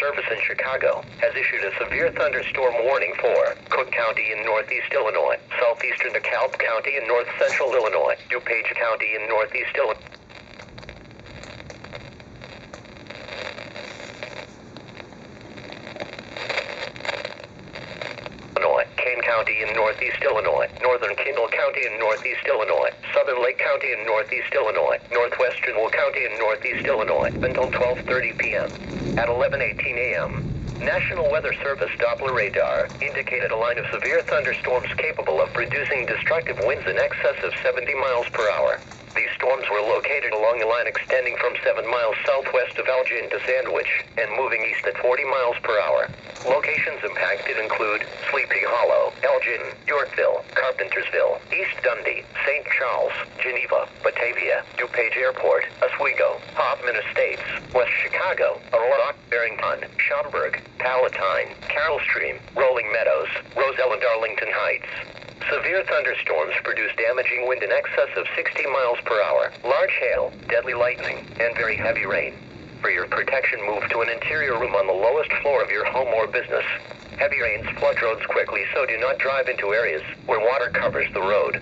Service in Chicago has issued a severe thunderstorm warning for Cook County in northeast Illinois, southeastern DeKalb County in north central Illinois, DuPage County in northeast Illinois, Kane County in northeast Illinois, northern Kendall County in northeast Illinois, southern Lake County in northeast Illinois, northwestern Will County in northeast Illinois, until 12:30 p.m. At 11:18 a.m., National Weather Service Doppler radar indicated a line of severe thunderstorms capable of producing destructive winds in excess of 70 miles per hour. These storms were located along a line extending from 7 miles southwest of Elgin to Sandwich and moving east at 40 miles per hour. Locations impacted include Sleepy Hollow, Elgin, Yorkville, Carpentersville, East Dundee, St. Charles, Geneva, Batavia, DuPage Airport, Oswego, Hoffman Estates, West Chicago, Aurora, Barrington, Schaumburg, Palatine, Carroll Stream, Rolling Meadows, Roselle and Arlington Heights. Severe thunderstorms produce damaging wind in excess of 60 miles per hour, large hail, deadly lightning, and very heavy rain. For your protection, move to an interior room on the lowest floor of your home or business. Heavy rains flood roads quickly, so do not drive into areas where water covers the road.